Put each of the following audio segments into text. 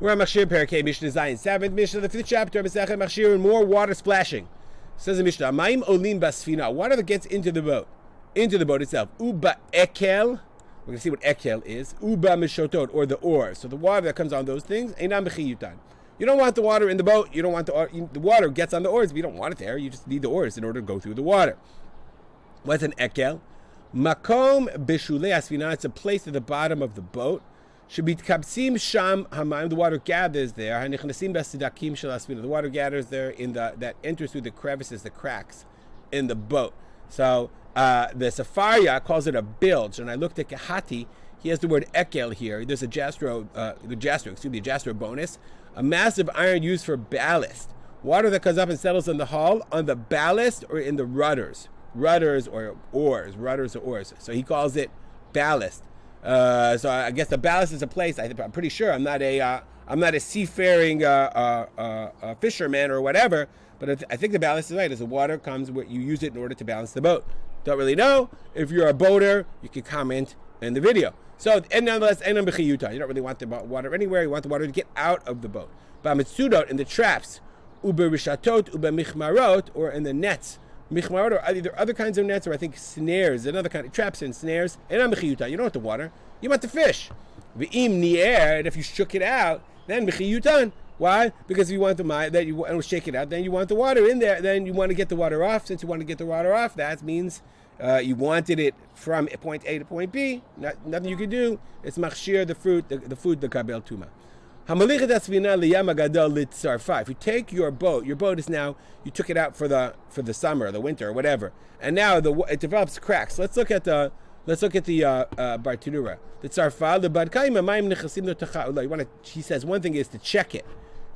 We're on Machshirin Parakeh, Mishnah Zayin, 7th Mishnah, the 5th chapter, Masechet Machshirin, more water splashing. Says the Mishnah, Mayim olim basfina, water that gets into the boat itself. Uba ekel, we're going to see what ekel is. Uba mishotot, or the oars. So the water that comes on those things, einam b'chiyutan. You don't want the water in the boat. You don't want the water gets on the oars, but you don't want it there. You just need the oars in order to go through the water. What's an ekel? Makom b'shulei asfina, it's a place at the bottom of the boat. Should be kabsim sham hamayim. The water gathers there. Hanichnasim b'sidakim shel asfina. The water gathers there that enters through the crevices, the cracks in the boat. So the Safaria calls it a bilge. And I looked at Kehati. He has the word ekel here. There's a jastrow bonus. A massive iron used for ballast. Water that comes up and settles in the hull on the ballast or in the rudders. Rudders or oars. So he calls it ballast. So I guess the ballast is a place. I'm pretty sure I'm not a seafaring fisherman or whatever, but I think the ballast is right. As the water comes, where you use it in order to balance the boat. Don't really know. If you're a boater, you can comment in the video. So, and nonetheless, you don't really want the water anywhere. You want the water to get out of the boat. B'mitzudot, in the traps, uber rishatot, uber michmarot, or in the nets. Michmarot, or either other kinds of nets, or I think snares, another kind of traps and snares. And you don't want the water, you want the fish. V'im ni'er, and if you shook it out, then b'chiyutan. Why? Because if you want and shake it out, then you want the water in there. Then you want to get the water off. Since you want to get the water off, that means you wanted it from point A to point B. Nothing you can do. It's machshir, the food, the kabel tuma. If you take your boat is now, you took it out for the summer, the winter, or whatever, and now it develops cracks. Let's look at the Bartanura. The tzarfa, the badkaim, mayim nechasim l'tacha'ula. He says one thing is to check it,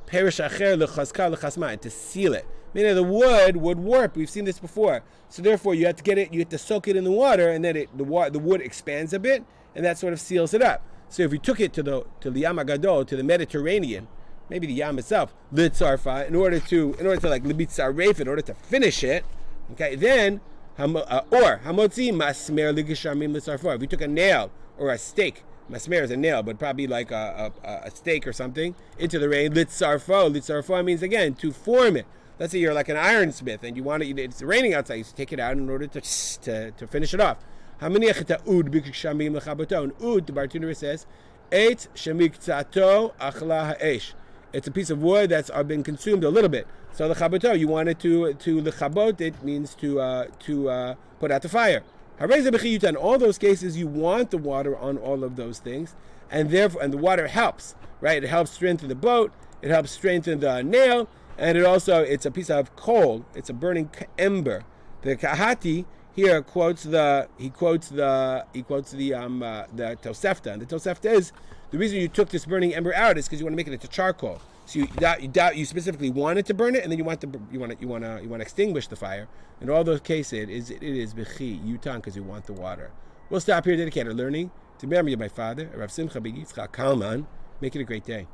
perish acher l'chaska l'chasma, to seal it. Meaning the wood would warp. We've seen this before. So therefore, you have to get it. You have to soak it in the water, and then the wood expands a bit, and that sort of seals it up. So if you took it to the Yam HaGadol, to the Mediterranean, maybe the Yam itself, litzarfa, in order to like libitzaref, in order to finish it, okay, then or hamotzi masmer ligishamim litzarfa. If you took a nail or a stake, masmer is a nail, but probably like a stake or something, into the rain, litzarfa means again to form it. Let's say you're like an ironsmith and you want it. It's raining outside. You take it out in order to finish it off. Ud, the Bartanura says, it's a piece of wood that's been consumed a little bit. So the chabato, you want it to lechabot, it means to put out the fire. In all those cases, you want the water on all of those things, and the water helps, right? It helps strengthen the boat, it helps strengthen the nail, and it's a piece of coal, it's a burning ember. The Kahati here quotes the Tosefta, and the Tosefta is the reason you took this burning ember out is because you want to make it into charcoal. So you specifically wanted to burn it, and then you want to extinguish the fire. In all those cases, it is b'chi yutan because you want the water. We'll stop here, dedicated learning to memory of my father, Rav Simcha B'Yitzchak Kalman. Make it a great day.